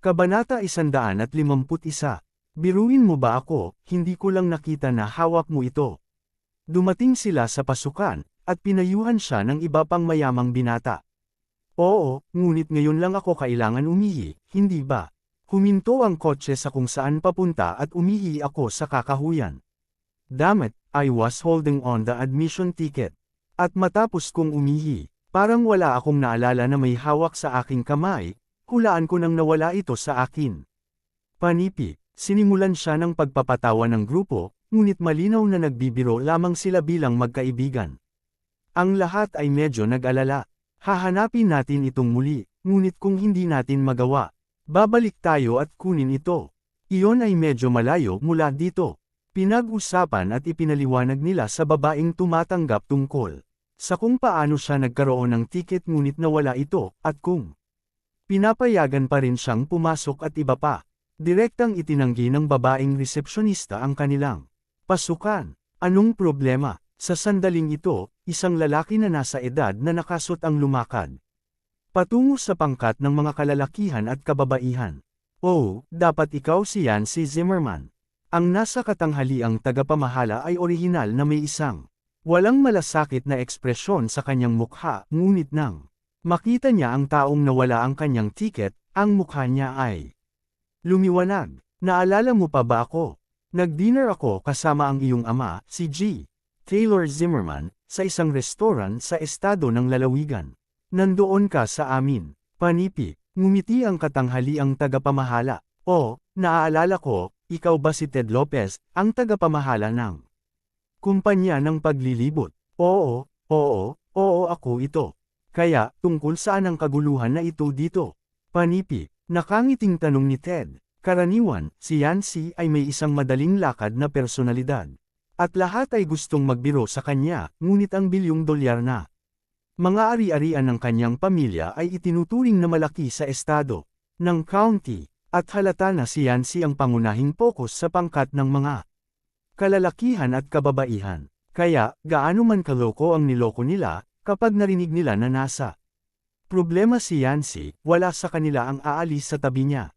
Kabanata 151. Biruin mo ba ako, hindi ko lang nakita na hawak mo ito. Dumating sila sa pasukan, at pinayuhan siya ng iba pang mayamang binata. Oo, ngunit ngayon lang ako kailangan umihi, hindi ba? Huminto ang kotse sa kung saan papunta at umihi ako sa kakahuyan. Damn it, I was holding on the admission ticket. At matapos kong umihi, parang wala akong naalala na may hawak sa aking kamay, hulaan ko nang nawala ito sa akin. Panipi, sinimulan siya ng pagpapatawa ng grupo, ngunit malinaw na nagbibiro lamang sila bilang magkaibigan. Ang lahat ay medyo nag-alala. Hahanapin natin itong muli, ngunit kung hindi natin magawa, babalik tayo at kunin ito. Iyon ay medyo malayo mula dito. Pinag-usapan at ipinaliwanag nila sa babaeng tumatanggap tungkol sa kung paano siya nagkaroon ng tiket ngunit nawala ito, at kung pinapayagan pa rin siyang pumasok at iba pa. Direktang itinanggi ng babaeng resepsyonista ang kanilang pasukan. Anong problema? Sa sandaling ito, isang lalaki na nasa edad na nakasot ang lumakad patungo sa pangkat ng mga kalalakihan at kababaihan. Oh, dapat ikaw si Yancy Zimmerman. Ang nasa katanghaliang tagapamahala ay orihinal na may isang walang malasakit na ekspresyon sa kanyang mukha, ngunit nang makita niya ang taong nawala ang kanyang tiket, ang mukha niya ay lumiwanag. Naalala mo pa ba ako? Nag-dinner ako kasama ang iyong ama, si G. Taylor Zimmerman, sa isang restaurant sa estado ng lalawigan. Nandoon ka sa amin. Panipi, ngumiti ang katanghaliang tagapamahala. O, naaalala ko, ikaw ba si Ted Lopez, ang tagapamahala ng kumpanya ng paglilibot? Oo, ako ito. Kaya, tungkol saan ang kaguluhan na ito dito? Panipi, nakangiting tanong ni Ted. Karaniwan, si Yancy ay may isang madaling lakad na personalidad. At lahat ay gustong magbiro sa kanya, ngunit ang $1 na mga ari-arian ng kanyang pamilya ay itinuturing na malaki sa estado ng county, at halata na si Yancy ang pangunahing pokus sa pangkat ng mga kalalakihan at kababaihan. Kaya, gaano man kaloko ang niloko nila, kapag narinig nila na nasa problema si Yancy, wala sa kanila ang aalis sa tabi niya.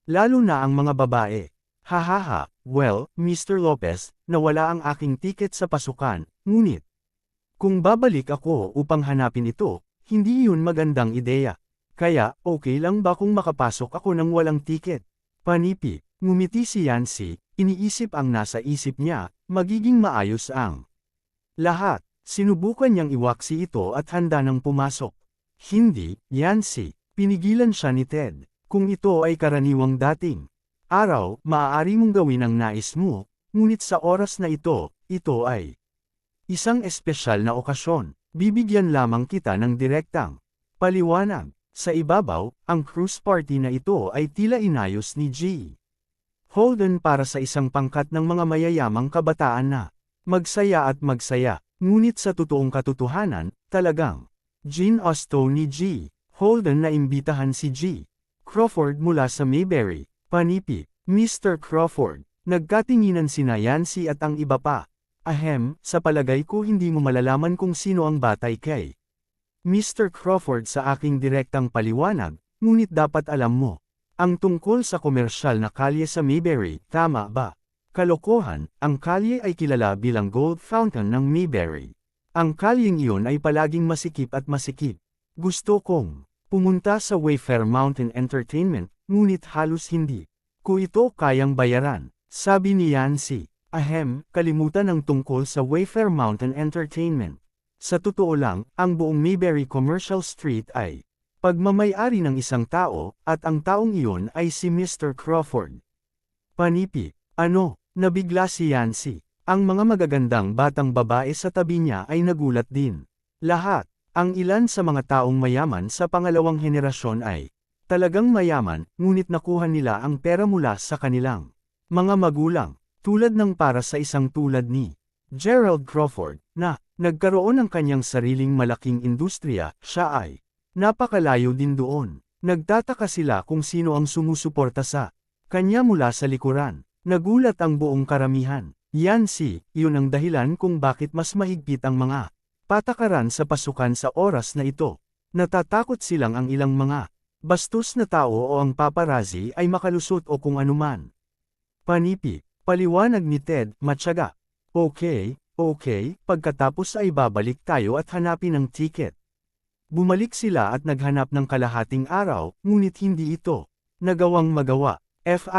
Lalo na ang mga babae. Hahaha, well, Mr. Lopez, nawala ang aking tiket sa pasukan, ngunit kung babalik ako upang hanapin ito, hindi yun magandang ideya. Kaya, okay lang ba kung makapasok ako ng walang tiket? Panipi, ngumiti si Yancy, iniisip ang nasa isip niya, magiging maayos ang lahat. Sinubukan niyang iwaksi ito at handa nang pumasok. Hindi, Yancy, pinigilan siya ni Ted. Kung ito ay karaniwang dating araw, maaari mong gawin ang nais mo, ngunit sa oras na ito ay isang espesyal na okasyon. Bibigyan lamang kita ng direktang paliwanag. Sa ibabaw, ang cruise party na ito ay tila inayos ni G. Holden para sa isang pangkat ng mga mayayamang kabataan na magsaya at magsaya, ngunit sa totoong katotohanan, talagang ginusto ni G. Holden na imbitahan si G. Crawford mula sa Mayberry. Panipi, Mr. Crawford. Nagkatinginan sina Yancy at ang iba pa. Ahem, sa palagay ko hindi mo malalaman kung sino ang batay kay Mr. Crawford sa aking direktang paliwanag, ngunit dapat alam mo. Ang tungkol sa komersyal na kalye sa Mayberry, tama ba? Kalokohan, ang kalye ay kilala bilang Gold Fountain ng Mayberry. Ang kalyeng iyon ay palaging masikip at masikip. Gusto kong pumunta sa Wayfair Mountain Entertainment, ngunit halos hindi ko ito kayang bayaran, sabi ni Yancy. Ahem, kalimutan ang tungkol sa Wayfair Mountain Entertainment. Sa totoo lang, ang buong Mayberry Commercial Street ay pagmamay-ari ng isang tao, at ang taong iyon ay si Mr. Crawford. Panipi, ano, nabigla si Yancy. Ang mga magagandang batang babae sa tabi niya ay nagulat din. Lahat, ang ilan sa mga taong mayaman sa pangalawang henerasyon ay talagang mayaman, ngunit nakuha nila ang pera mula sa kanilang mga magulang, tulad ng para sa isang tulad ni Gerald Crawford, na nagkaroon ng kanyang sariling malaking industriya. Siya ay napakalayo din doon. Nagtataka sila kung sino ang sumusuporta sa kanya mula sa likuran. Nagulat ang buong karamihan. Yancy, yun ang dahilan kung bakit mas mahigpit ang mga patakaran sa pasukan sa oras na ito. Natatakot silang ang ilang mga Bastos na tao o ang paparazzi ay makalusot o kung anuman. Panipi, paliwanag ni Ted, matyaga. Okay, pagkatapos ay babalik tayo at hanapin ang ticket. Bumalik sila at naghanap ng kalahating araw, ngunit hindi ito nagawang magawa. F***,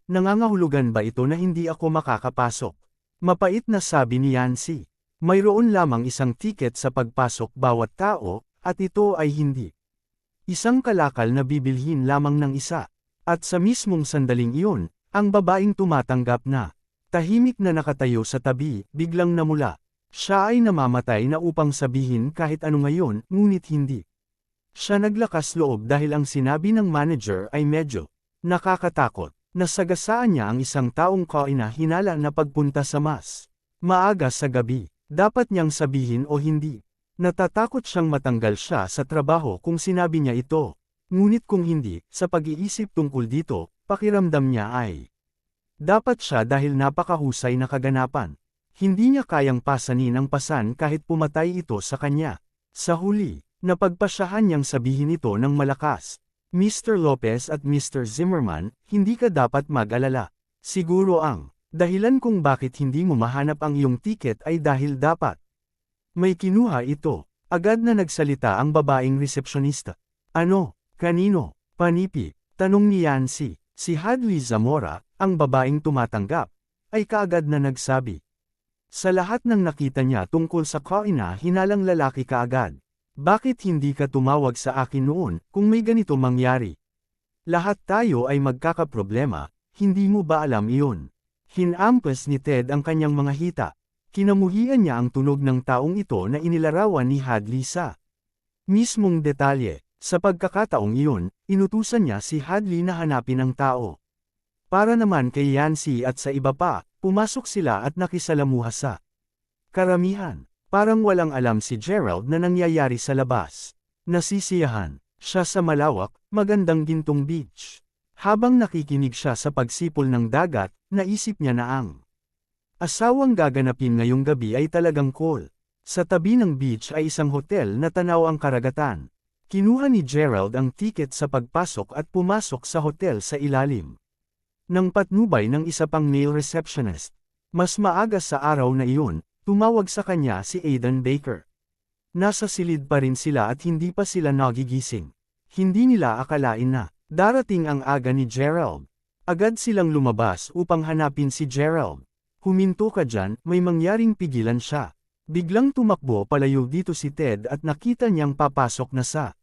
nangangahulugan ba ito na hindi ako makakapasok? Mapait na sabi ni Yancy. Mayroon lamang isang ticket sa pagpasok bawat tao, at ito ay hindi isang kalakal na bibilhin lamang ng isa. At sa mismong sandaling iyon, ang babaeng tumatanggap na tahimik na nakatayo sa tabi, biglang namula. Siya ay namamatay na upang sabihin kahit ano ngayon, ngunit hindi. Siya naglakas loob dahil ang sinabi ng manager ay medyo nakakatakot. Nasagasaan niya ang isang taong kainahinala na pagpunta sa mas maaga sa gabi. Dapat niyang sabihin o hindi. Natatakot siyang matanggal siya sa trabaho kung sinabi niya ito. Ngunit kung hindi, sa pag-iisip tungkol dito, pakiramdam niya ay dapat siya dahil napakahusay na kaganapan. Hindi niya kayang pasanin ang pasan kahit pumatay ito sa kanya. Sa huli, napagpasyahan niyang sabihin ito ng malakas. Mr. Lopez at Mr. Zimmerman, hindi ka dapat mag-alala. Siguro ang dahilan kung bakit hindi mo mahanap ang iyong ticket ay dahil dapat may kinuha ito. Agad na nagsalita ang babaeng resepsyonista. Ano? Kanino? Panipi? Tanong ni Yancy. Si Hadley Zamora, ang babaeng tumatanggap, ay kaagad na nagsabi. Sa lahat ng nakita niya tungkol sa kaina-hinalang lalaki kaagad. Bakit hindi ka tumawag sa akin noon kung may ganito mangyari? Lahat tayo ay magkakaproblema, hindi mo ba alam iyon? Hinampas ni Ted ang kanyang mga hita. Kinamuhian niya ang tunog ng taong ito na inilarawan ni Hadley sa mismong detalye. Sa pagkakataong iyon, inutusan niya si Hadley na hanapin ang tao. Para naman kay Yancy at sa iba pa, pumasok sila at nakisalamuha sa karamihan. Parang walang alam si Gerald na nangyayari sa labas. Nasisiyahan siya sa malawak, magandang gintong beach. Habang nakikinig siya sa pagsipol ng dagat, naisip niya na ang asawang gaganapin ngayong gabi ay talagang cool. Sa tabi ng beach ay isang hotel na tanaw ang karagatan. Kinuha ni Gerald ang ticket sa pagpasok at pumasok sa hotel sa ilalim ng patnubay ng isa pang male receptionist. Mas maaga sa araw na iyon, tumawag sa kanya si Aidan Baker. Nasa silid pa rin sila at hindi pa sila nagigising. Hindi nila akalain na darating ang aga ni Gerald. Agad silang lumabas upang hanapin si Gerald. Huminto ka dyan, may mangyaring pigilan siya. Biglang tumakbo palayo dito si Ted at nakita niyang papasok na sa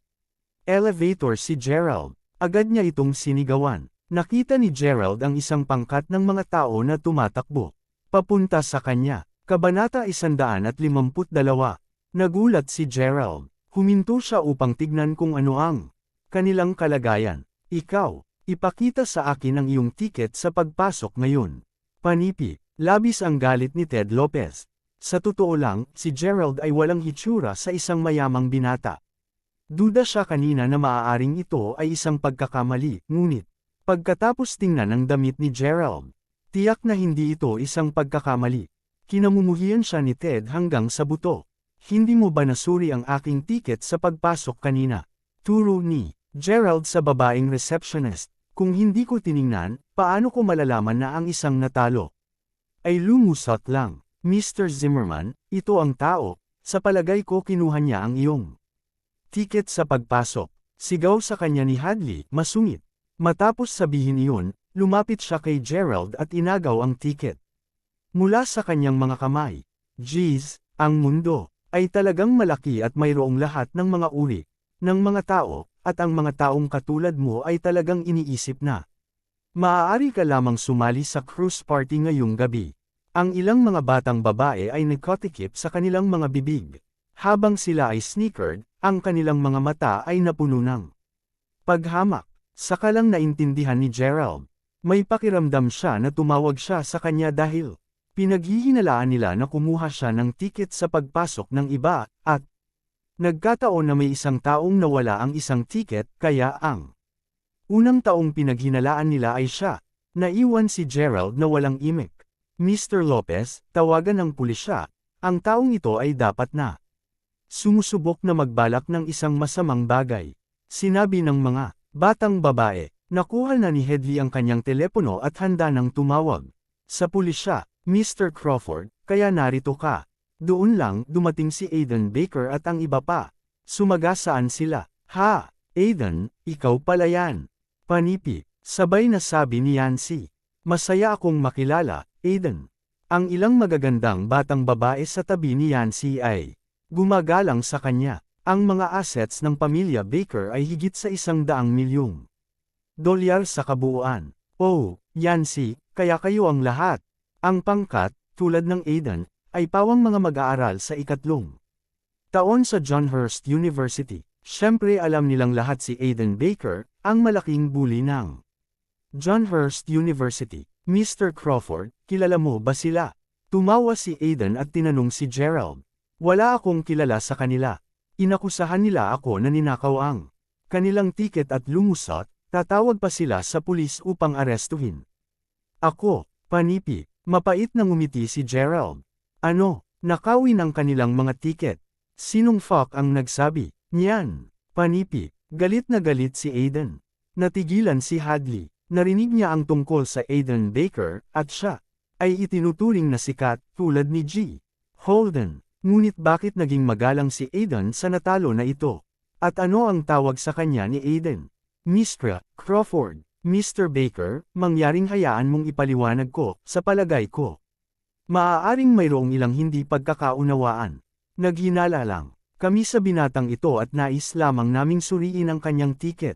elevator si Gerald. Agad niya itong sinigawan. Nakita ni Gerald ang isang pangkat ng mga tao na tumatakbo papunta sa kanya. Kabanata 152. Nagulat si Gerald. Huminto siya upang tignan kung ano ang kanilang kalagayan. Ikaw, ipakita sa akin ang iyong ticket sa pagpasok ngayon. Panipi, labis ang galit ni Ted Lopez. Sa totoo lang, si Gerald ay walang hitsura sa isang mayamang binata. Duda siya kanina na maaaring ito ay isang pagkakamali, ngunit pagkatapos tingnan ang damit ni Gerald, tiyak na hindi ito isang pagkakamali. Kinamumuhian siya ni Ted hanggang sa buto. Hindi mo ba nasuri ang aking ticket sa pagpasok kanina? Turo ni Gerald sa babaeng receptionist. Kung hindi ko tiningnan, paano ko malalaman na ang isang natalo ay lumusot lang? Mr. Zimmerman, ito ang tao. Sa palagay ko kinuha niya ang iyong ticket sa pagpasok. Sigaw sa kanya ni Hadley, masungit. Matapos sabihin iyon, lumapit siya kay Gerald at inagaw ang ticket mula sa kanyang mga kamay. Jeez, ang mundo ay talagang malaki at mayroong lahat ng mga uri ng mga tao, at ang mga taong katulad mo ay talagang iniisip na maaari ka lamang sumali sa cruise party ngayong gabi. Ang ilang mga batang babae ay nagkotikip sa kanilang mga bibig. Habang sila ay sneakered, ang kanilang mga mata ay napuno ng paghamak. Saka lang naintindihan ni Gerald. May pakiramdam siya na tumawag siya sa kanya dahil pinaghihinalaan nila na kumuha siya ng ticket sa pagpasok ng iba, at nagkataon na may isang taong nawala ang isang ticket, kaya ang unang taong pinaghinalaan nila ay siya. Naiwan si Gerald na walang imik. Mr. Lopez, tawagan ng pulisya. Ang taong ito ay dapat na sumusubok na magbalak ng isang masamang bagay. Sinabi ng mga batang babae. Nakuha na ni Headley ang kanyang telepono at handa nang tumawag. Sa pulisya, Mr. Crawford, kaya narito ka. Doon lang dumating si Aiden Baker at ang iba pa. Sumagasaan sila. Ha, Aiden, ikaw pala yan. Panipi, sabay na sabi ni Yancy. Masaya akong makilala, Aiden. Ang ilang magagandang batang babae sa tabi ni Yancy ay gumagalang sa kanya. Ang mga assets ng pamilya Baker ay higit sa $100 milyong dolyar sa kabuuan. Oh, Yancy, kaya kayo ang lahat. Ang pangkat, tulad ng Aiden, ay pawang mga mag-aaral sa 3 taon sa John Hurst University. Siyempre alam nilang lahat si Aiden Baker, ang malaking bully ng John Hurst University. Mr. Crawford, kilala mo ba sila? Tumawa si Aiden at tinanong si Gerald. Wala akong kilala sa kanila. Inakusahan nila ako na ninakaw ang kanilang tiket at lumusot. Tatawag pa sila sa pulis upang arestuhin. Ako, panipi, mapait na ngumiti si Gerald. Ano, nakawin ang kanilang mga tiket. Sinong fuck ang nagsabi? Niyan, panipi, galit na galit si Aiden. Natigilan si Hadley. Narinig niya ang tungkol sa Aiden Baker, at siya ay itinuturing na sikat tulad ni G. Holden. Ngunit bakit naging magalang si Aiden sa natalo na ito? At ano ang tawag sa kanya ni Aiden? Mr. Crawford, Mr. Baker, mangyaring hayaan mong ipaliwanag ko, sa palagay ko. Maaaring mayroong ilang hindi pagkakaunawaan. Naghinala lang kami sa binatang ito at nais lamang naming suriin ang kanyang tiket.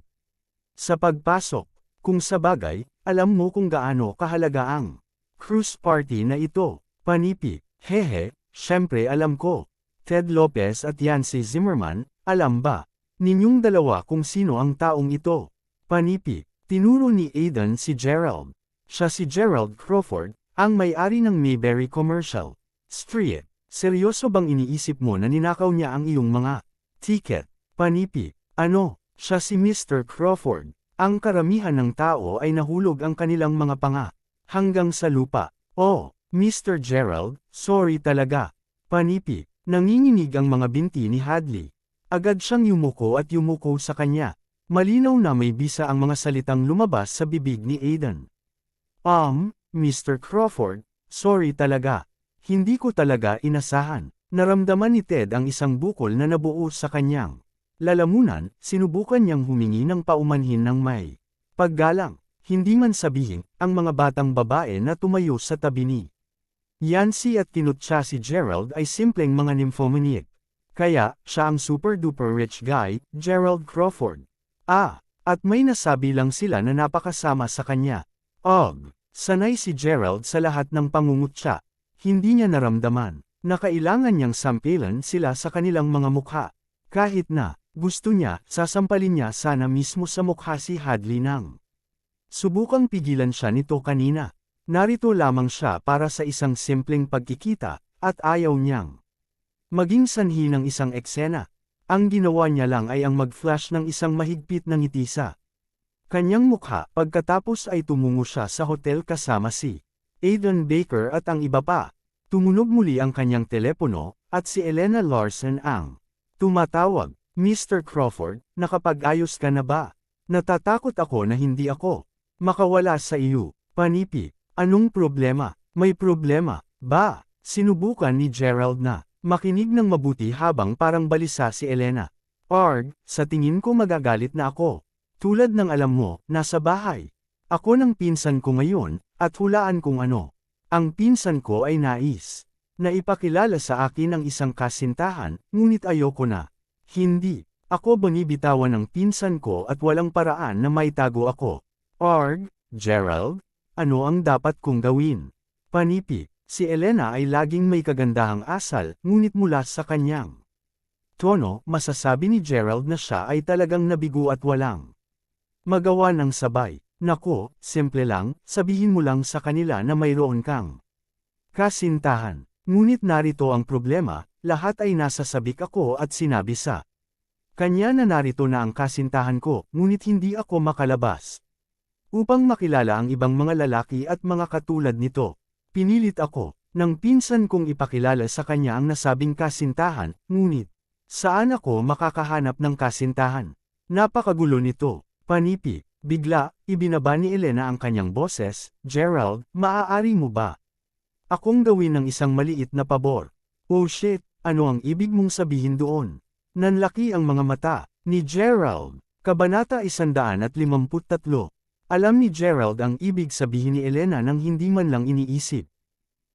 Sa pagpasok, kung sabagay, alam mo kung gaano kahalaga ang cruise party na ito. Panipi, hehe, syempre alam ko. Ted Lopez at Yancy Zimmerman, alam ba ninyong dalawa kung sino ang taong ito? Panipi, tinuro ni Aiden si Gerald. Siya si Gerald Crawford, ang may-ari ng Mayberry Commercial Street. Seryoso bang iniisip mo na ninakaw niya ang iyong mga ticket? Panipi, ano, siya si Mr. Crawford. Ang karamihan ng tao ay nahulog ang kanilang mga panga hanggang sa lupa. Oh, Mr. Gerald, sorry talaga. Panipi, nanginginig ang mga binti ni Hadley. Agad siyang yumuko at yumuko sa kanya. Malinaw na may bisa ang mga salitang lumabas sa bibig ni Aiden. Mr. Crawford, sorry talaga. Hindi ko talaga inasahan. Naramdaman ni Ted ang isang bukol na nabuo sa kanyang lalamunan, sinubukan niyang humingi ng paumanhin ng may paggalang. Hindi man sabihin, ang mga batang babae na tumayo sa tabi ni Yancy at kinutya si Gerald ay simpleng mga nymphomaniac. Kaya, siya ang super-duper rich guy, Gerald Crawford. At may nasabi lang sila na napakasama sa kanya. Sanay si Gerald sa lahat ng pangungutya. Hindi niya naramdaman na kailangan niyang sampilan sila sa kanilang mga mukha. Kahit na, gusto niya, sasampalin niya sana mismo sa mukha si Hadley nang subukang pigilan siya nito kanina. Narito lamang siya para sa isang simpleng pagkikita, at ayaw niyang maging sanhi ng isang eksena. Ang ginawa niya lang ay ang mag-flash ng isang mahigpit na ngiti sa kanyang mukha. Pagkatapos ay tumungo siya sa hotel kasama si Aiden Baker at ang iba pa. Tumunog muli ang kanyang telepono, at si Elena Larson ang tumatawag. Mr. Crawford, nakapag-ayos ka na ba? Natatakot ako na hindi ako makawala sa iyo. Panipi, anong problema? May problema ba? Sinubukan ni Gerald na makinig ng mabuti habang parang balisa si Elena. Sa tingin ko magagalit na ako. Tulad ng alam mo, nasa bahay ako ng pinsan ko ngayon, at hulaan kung ano. Ang pinsan ko ay nais na ipakilala sa akin ang isang kasintahan, ngunit ayoko na. Hindi ako binibitawan ng pinsan ko at walang paraan na maitago ako. Gerald, ano ang dapat kong gawin? Panipi, si Elena ay laging may kagandahang asal, ngunit mula sa kanyang tono, masasabi ni Gerald na siya ay talagang nabigo at walang magawa ng sabay. Nako, simple lang, sabihin mo lang sa kanila na mayroon kang kasintahan. Ngunit narito ang problema, lahat ay nasa sabik ako at sinabi sa kanya na narito na ang kasintahan ko, ngunit hindi ako makalabas. Upang makilala ang ibang mga lalaki at mga katulad nito, pinilit ako ng pinsan kong ipakilala sa kanya ang nasabing kasintahan, ngunit saan ako makakahanap ng kasintahan? Napakagulo nito. Panipi. Bigla, ibinaba ni Elena ang kanyang boses, Gerald, maaari mo ba akong gawin ng isang maliit na pabor? Oh shit, ano ang ibig mong sabihin doon? Nanlaki ang mga mata ni Gerald. Kabanata 153. Alam ni Gerald ang ibig sabihin ni Elena nang hindi man lang iniisip.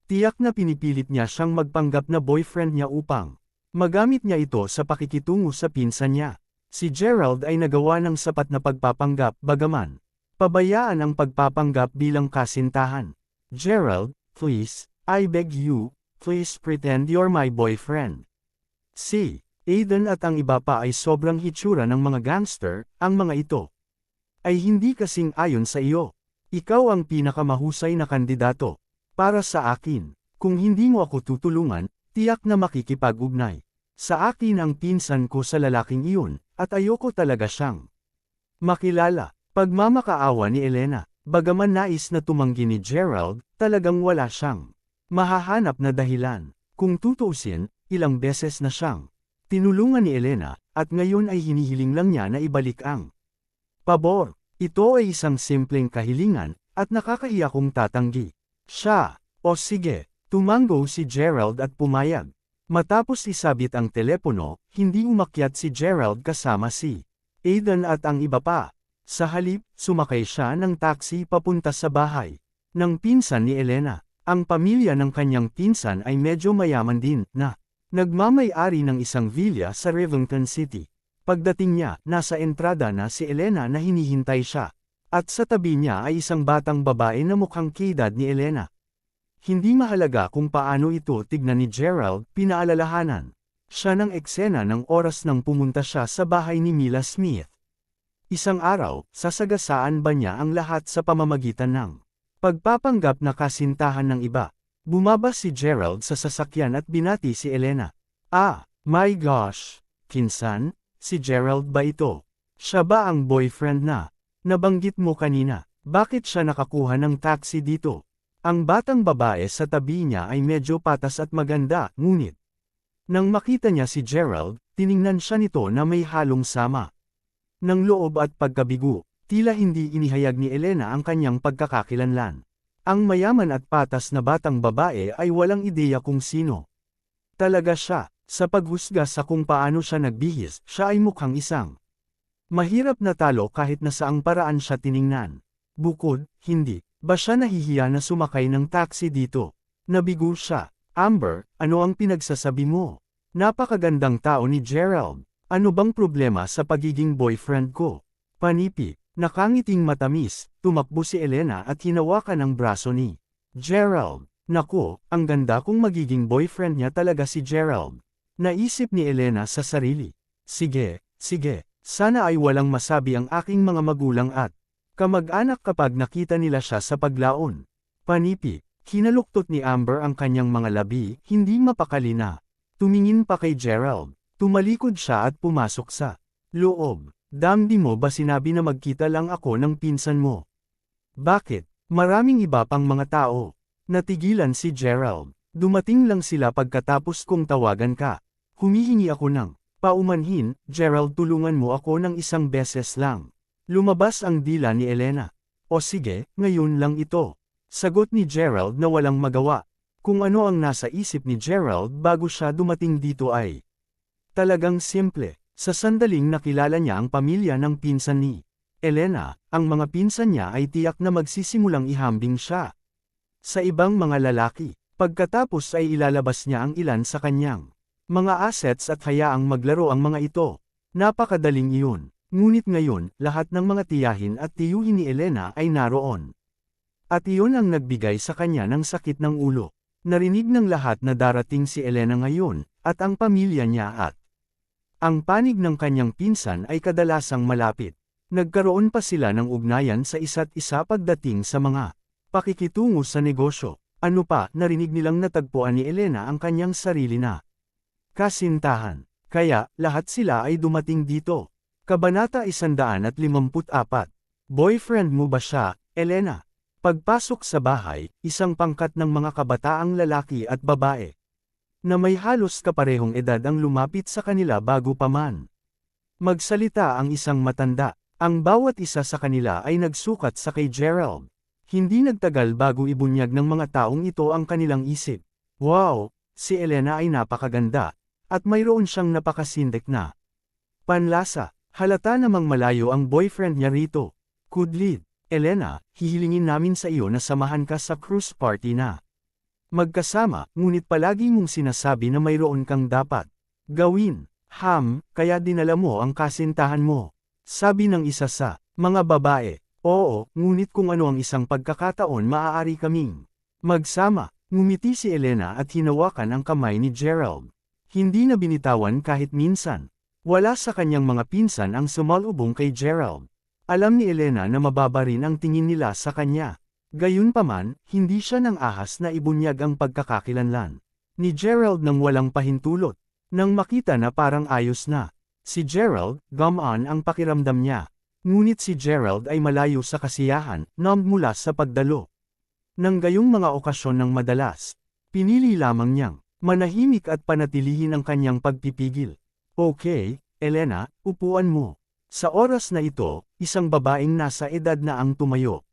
Tiyak na pinipilit niya siyang magpanggap na boyfriend niya upang magamit niya ito sa pakikitungo sa pinsan niya. Si Gerald ay nagawa ng sapat na pagpapanggap bagaman pabayaan ang pagpapanggap bilang kasintahan. Gerald, please, I beg you, please pretend you're my boyfriend. Si Aiden at ang iba pa ay sobrang hitsura ng mga gangster, ang mga ito ay hindi kasing ayon sa iyo. Ikaw ang pinakamahusay na kandidato para sa akin. Kung hindi mo ako tutulungan, tiyak na makikipag-ugnay sa akin ang pinsan ko sa lalaking iyon, at ayoko talaga siyang makilala. Pagmamakaawa ni Elena, bagaman nais na tumanggi ni Gerald, talagang wala siyang mahahanap na dahilan. Kung tutuusin, ilang beses na siyang tinulungan ni Elena, at ngayon ay hinihiling lang niya na ibalik ang pabor. Ito ay isang simpleng kahilingan, at nakakaiyak kung tatanggi siya. O sige, tumango si Gerald at pumayag. Matapos isabit ang telepono, hindi umakyat si Gerald kasama si Aiden at ang iba pa. Sa halip, sumakay siya ng taxi papunta sa bahay ng pinsan ni Elena. Ang pamilya ng kanyang pinsan ay medyo mayaman din, na nagmamay-ari ng isang villa sa Rivington City. Pagdating niya, nasa entrada na si Elena na hinihintay siya. At sa tabi niya ay isang batang babae na mukhang kaedad ni Elena. Hindi mahalaga kung paano ito tignan ni Gerald, pinaalalahanan siya ng eksena ng oras nang pumunta siya sa bahay ni Mila Smith. Isang araw, sasagasaan ba niya ang lahat sa pamamagitan ng pagpapanggap na kasintahan ng iba? Bumaba si Gerald sa sasakyan at binati si Elena. Ah, my gosh! Kinsan, si Gerald ba ito? Siya ba ang boyfriend na nabanggit mo kanina? Bakit siya nakakuha ng taxi dito? Ang batang babae sa tabi niya ay medyo patas at maganda, ngunit nang makita niya si Gerald, tiningnan siya nito na may halong sama ng loob at pagkabigo. Tila hindi inihayag ni Elena ang kanyang pagkakakilanlan. Ang mayaman at patas na batang babae ay walang ideya kung sino talaga siya. Sa paghusga sa kung paano siya nagbihis, siya ay mukhang isang mahirap na talo kahit na saang paraan siya tiningnan. Bukod, hindi ba siya nahihiya na sumakay ng taxi dito? Nabigo siya. Amber, ano ang pinagsasabi mo? Napakagandang tao ni Gerald. Ano bang problema sa pagiging boyfriend ko? Panipi, nakangiting matamis, tumakbo si Elena at hinawakan ang braso ni Gerald. Nako, ang ganda kung magiging boyfriend niya talaga si Gerald. Naisip ni Elena sa sarili. Sige, sana ay walang masabi ang aking mga magulang at kamag-anak kapag nakita nila siya sa paglaon. Panipi, hinaluktot ni Amber ang kanyang mga labi, hindi mapakali na tumingin pa kay Gerald. Tumalikod siya at pumasok sa loob. Damdi mo ba sinabi na magkita lang ako ng pinsan mo? Bakit? Maraming iba pang mga tao. Natigilan si Gerald. Dumating lang sila pagkatapos kong tawagan ka. Humihingi ako ng paumanhin, Gerald, tulungan mo ako ng isang beses lang. Lumabas ang dila ni Elena. O sige, ngayon lang ito. Sagot ni Gerald na walang magawa. Kung ano ang nasa isip ni Gerald bago siya dumating dito ay talagang simple. Sa sandaling nakilala niya ang pamilya ng pinsan ni Elena, ang mga pinsan niya ay tiyak na magsisimulang ihambing siya sa ibang mga lalaki. Pagkatapos ay ilalabas niya ang ilan sa kanyang mga assets at hayaang maglaro ang mga ito. Napakadaling iyon. Ngunit ngayon, lahat ng mga tiyahin at tiyuhin ni Elena ay naroon. At iyon ang nagbigay sa kanya ng sakit ng ulo. Narinig ng lahat na darating si Elena ngayon, at ang pamilya niya at ang panig ng kanyang pinsan ay kadalasang malapit. Nagkaroon pa sila ng ugnayan sa isa't isa pagdating sa mga pakikitungo sa negosyo. Ano pa, narinig nilang natagpuan ni Elena ang kanyang sarili na kasintahan. Kaya, lahat sila ay dumating dito. Kabanata 154. Boyfriend mo ba siya, Elena? Pagpasok sa bahay, isang pangkat ng mga kabataang lalaki at babae na may halos kaparehong edad ang lumapit sa kanila bago pa man Magsalita ang isang matanda. Ang bawat isa sa kanila ay nagsukat sa kay Gerald. Hindi nagtagal bago ibunyag ng mga taong ito ang kanilang isip. Wow, si Elena ay napakaganda. At mayroon siyang napakasindik na panlasa. Halata namang malayo ang boyfriend niya rito. Kudlid, Elena, hihilingin namin sa iyo na samahan ka sa cruise party na magkasama, ngunit palagi mong sinasabi na mayroon kang dapat gawin. Kaya dinala mo ang kasintahan mo. Sabi ng isa sa mga babae. Oo, ngunit kung ano ang isang pagkakataon maaari kaming magsama. Ngumiti si Elena at hinawakan ang kamay ni Gerald. Hindi na binitawan kahit minsan. Wala sa kanyang mga pinsan ang sumalubong kay Gerald. Alam ni Elena na mababa rin ang tingin nila sa kanya. Gayunpaman, hindi siya nang ahas na ibunyag ang pagkakakilanlan ni Gerald nang walang pahintulot. Nang makita na parang ayos na si Gerald, gumaan ang pakiramdam niya. Ngunit si Gerald ay malayo sa kasiyahan, numbed mula sa pagdalo. Nang gayong mga okasyon ng madalas, pinili lamang niyang manahimik at panatilihin ang kanyang pagpipigil. Okay, Elena, upuan mo. Sa oras na ito, isang babaeng nasa edad na ang tumayo.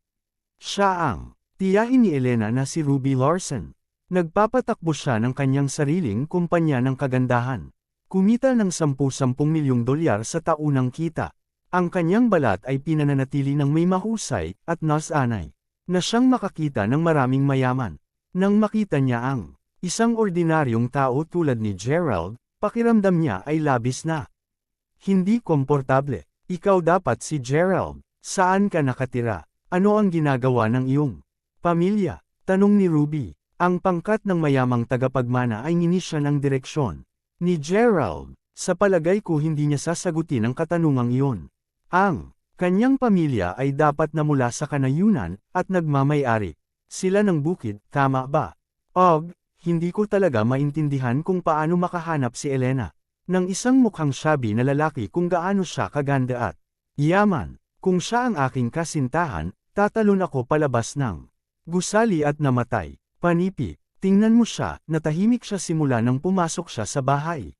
Siya ang tiyahin ni Elena na si Ruby Larson. Nagpapatakbo siya ng kanyang sariling kumpanya ng kagandahan. Kumita ng $10 milyong sa taunang kita. Ang kanyang balat ay pinananatili ng may mahusay at nasanay na siyang makakita ng maraming mayaman. Nang makita niya ang isang ordinaryong tao tulad ni Gerald, pakiramdam niya ay labis na hindi komportable. Ikaw dapat si Gerald. Saan ka nakatira? Ano ang ginagawa ng iyong pamilya? Tanong ni Ruby. Ang pangkat ng mayamang tagapagmana ay nginisya ng direksyon ni Gerald. Sa palagay ko hindi niya sasagutin ang katanungang iyon. Ang kanyang pamilya ay dapat na mula sa kanayunan at nagmamay-ari sila ng bukid, tama ba? Hindi ko talaga maintindihan kung paano makahanap si Elena ng isang mukhang shabby na lalaki kung gaano siya kaganda at yaman. Kung siya ang aking kasintahan, tatalon ako palabas ng gusali at namatay. Panipi, tingnan mo siya, natahimik siya simula nang pumasok siya sa bahay.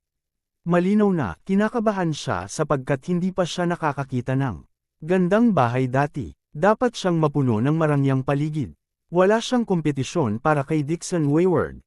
Malinaw na, kinakabahan siya sapagkat hindi pa siya nakakakita ng gandang bahay dati. Dapat siyang mapuno ng marangyang paligid. Wala siyang kompetisyon para kay Dixon Wayward.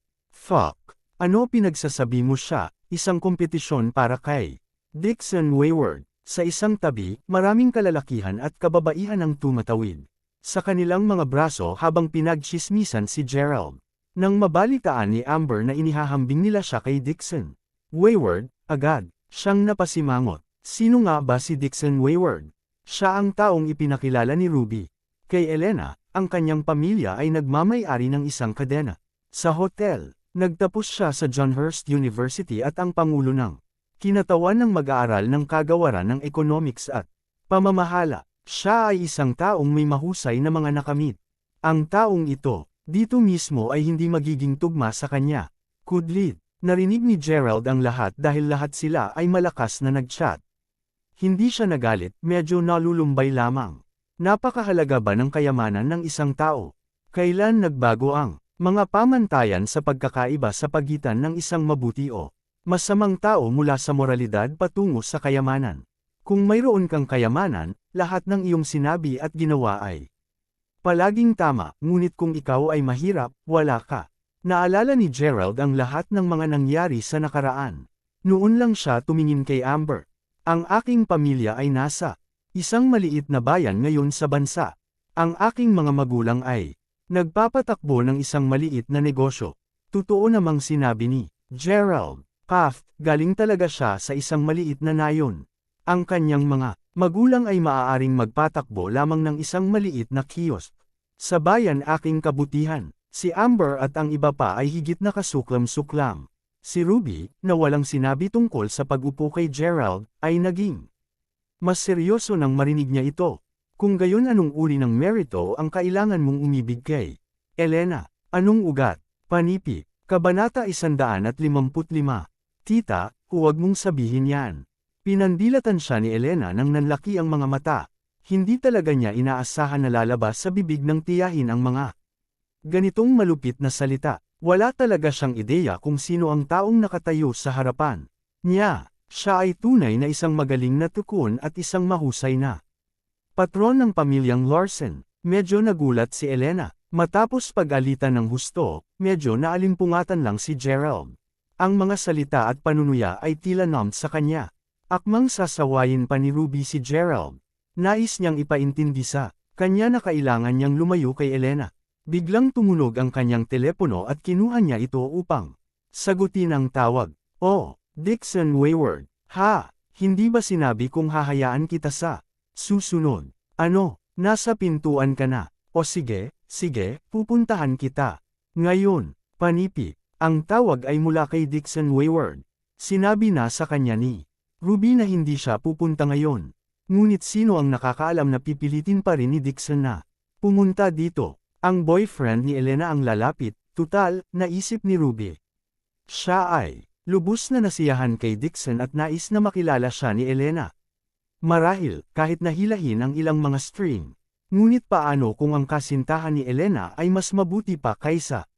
Ano pinagsasabi mo siya, isang kompetisyon para kay Dixon Wayward? Sa isang tabi, maraming kalalakihan at kababaihan ang tumatawid sa kanilang mga braso habang pinagchismisan si Gerald. Nang mabalitaan ni Amber na inihahambing nila siya kay Dixon Wayward, agad siyang napasimangot. Sino nga ba si Dixon Wayward? Siya ang taong ipinakilala ni Ruby kay Elena. Ang kanyang pamilya ay nagmamay-ari ng isang kadena sa hotel. Nagtapos siya sa John Hurst University at ang pangulo ng kinatawan ng mag-aaral ng kagawaran ng economics at pamamahala. Siya ay isang taong may mahusay na mga nakamit. Ang taong ito, dito mismo ay hindi magiging tugma sa kanya. Kudlid, narinig ni Gerald ang lahat dahil lahat sila ay malakas na nag-chat. Hindi siya nagalit, medyo nalulumbay lamang. Napakahalaga ba ng kayamanan ng isang tao? Kailan nagbago ang mga pamantayan sa pagkakaiba sa pagitan ng isang mabuti o masamang tao mula sa moralidad patungo sa kayamanan? Kung mayroon kang kayamanan, lahat ng iyong sinabi at ginawa ay palaging tama, ngunit kung ikaw ay mahirap, wala ka. Naalala ni Gerald ang lahat ng mga nangyari sa nakaraan. Noon lang siya tumingin kay Amber. Ang aking pamilya ay nasa isang maliit na bayan ngayon sa bansa. Ang aking mga magulang ay nagpapatakbo ng isang maliit na negosyo. Totoo namang sinabi ni Gerald. Galing talaga siya sa isang maliit na nayon. Ang kanyang mga magulang ay maaaring magpatakbo lamang ng isang maliit na kiosk. Sa bayan aking kabutihan, si Amber at ang iba pa ay higit na kasuklam-suklam. Si Ruby, na walang sinabi tungkol sa pag-upo kay Gerald, ay naging mas seryoso nang marinig niya ito. Kung gayon anong uri ng merito ang kailangan mong umibig kay Elena? Anong ugat? Panipi, Kabanata 155. Tita, huwag mong sabihin yan. Pinandilatan siya ni Elena nang nanlaki ang mga mata. Hindi talaga niya inaasahan na lalabas sa bibig ng tiyahin ang mga ganitong malupit na salita. Wala talaga siyang ideya kung sino ang taong nakatayo sa harapan niya. Siya ay tunay na isang magaling na tukon at isang mahusay na patron ng pamilyang Larsen. Medyo nagulat si Elena. Matapos pag-alitan ng husto, medyo naalimpungatan lang si Gerald. Ang mga salita at panunuya ay tila numb sa kanya. Akmang sasawayin pa ni Ruby si Gerald. Nais niyang ipaintindi sa kanya na kailangan niyang lumayo kay Elena. Biglang tumunog ang kanyang telepono at kinuha niya ito upang sagutin ang tawag. Oh, Dixon Wayward. Ha, hindi ba sinabi kong hahayaan kita sa susunod? Ano, nasa pintuan ka na? O sige, pupuntahan kita. Ngayon, panipi. Ang tawag ay mula kay Dixon Wayward. Sinabi na sa kanya ni Ruby na hindi siya pupunta ngayon. Ngunit sino ang nakakaalam na pipilitin pa rin ni Dixon na pumunta dito? Ang boyfriend ni Elena ang lalapit, tutal, naisip ni Ruby. Siya ay lubos na nasiyahan kay Dixon at nais na makilala siya ni Elena. Marahil, kahit nahilahin ang ilang mga string. Ngunit paano kung ang kasintahan ni Elena ay mas mabuti pa kaysa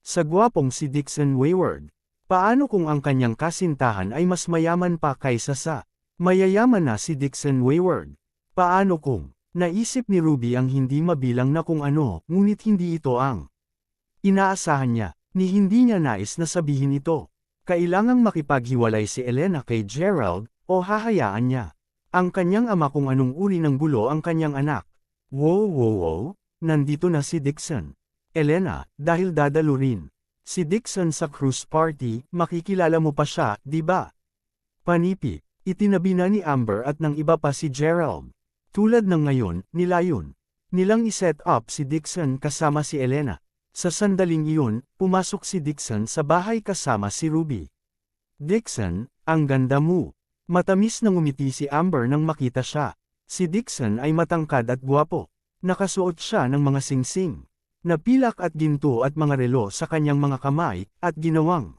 sa gwapong si Dixon Wayward? Paano kung ang kanyang kasintahan ay mas mayaman pa kaysa sa mayayaman na si Dixon Wayward? Paano kung naisip ni Ruby ang hindi mabilang na kung ano, ngunit hindi ito ang inaasahan niya, ni hindi niya nais na sabihin ito. Kailangang makipaghiwalay si Elena kay Gerald, o hahayaan niya ang kanyang ama kung anong uri ng gulo ang kanyang anak. Wow, nandito na si Dixon. Elena, dahil dadalo rin si Dixon sa cruise party, makikilala mo pa siya, di ba? Panipi, itinabi na ni Amber at ng iba pa si Gerald. Tulad ng ngayon, nilang iset up si Dixon kasama si Elena. Sa sandaling iyon, pumasok si Dixon sa bahay kasama si Ruby. Dixon, ang ganda mo. Matamis na ngumiti si Amber nang makita siya. Si Dixon ay matangkad at gwapo. Nakasuot siya ng mga singsing na pilak at ginto at mga relo sa kanyang mga kamay, at ginawang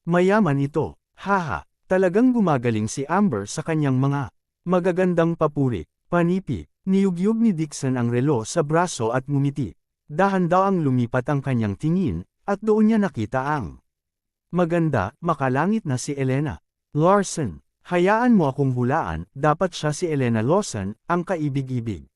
mayaman ito. Haha, talagang gumagaling si Amber sa kanyang mga magagandang papuri. Panipi, niyugyug ni Dixon ang relo sa braso at ngumiti. Dahan-daang lumipat ang kanyang tingin, at doon niya nakita ang maganda, makalangit na si Elena Larsen. Hayaan mo akong hulaan, dapat siya si Elena Lawson, ang kaibig-ibig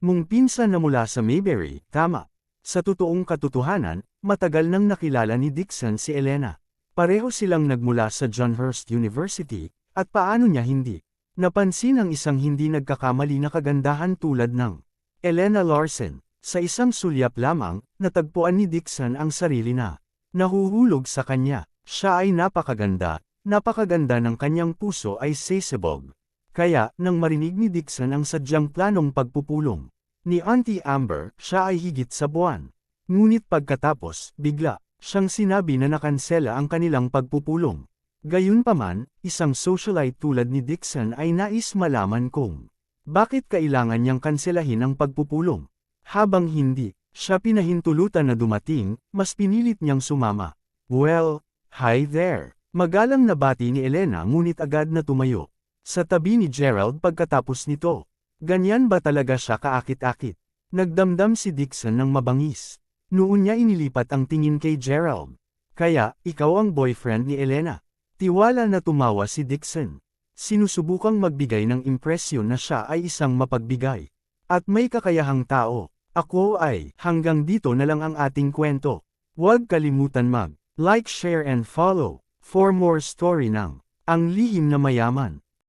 mong pinsan na mula sa Mayberry, tama. Sa totoong katotohanan, matagal nang nakilala ni Dixon si Elena. Pareho silang nagmula sa John Hurst University, at paano niya hindi napansin ang isang hindi nagkakamali na kagandahan tulad ng Elena Larsen. Sa isang sulyap lamang, natagpuan ni Dixon ang sarili na nahuhulog sa kanya. Siya ay napakaganda ng kanyang puso ay sasabog. Kaya, nang marinig ni Dixon ang sadyang planong pagpupulong ni Auntie Amber, siya ay higit sa buwan. Ngunit pagkatapos, bigla siyang sinabi na nakansela ang kanilang pagpupulong. Gayunpaman, isang socialite tulad ni Dixon ay nais malaman kung bakit kailangan niyang kanselahin ang pagpupulong. Habang hindi siya pinahintulutan na dumating, mas pinilit niyang sumama. Well, hi there. Magalang na bati ni Elena ngunit agad na tumayo sa tabi ni Gerald pagkatapos nito. Ganyan ba talaga siya kaakit-akit? Nagdamdam si Dixon ng mabangis. Noon niya inilipat ang tingin kay Gerald. Kaya, ikaw ang boyfriend ni Elena. Tiwala na tumawa si Dixon. Sinusubukang magbigay ng impresyon na siya ay isang mapagbigay at may kakayahang tao. Ako ay, hanggang dito na lang ang ating kwento. Huwag kalimutan mag-like, share and follow for more story ng Ang Lihim na Mayaman.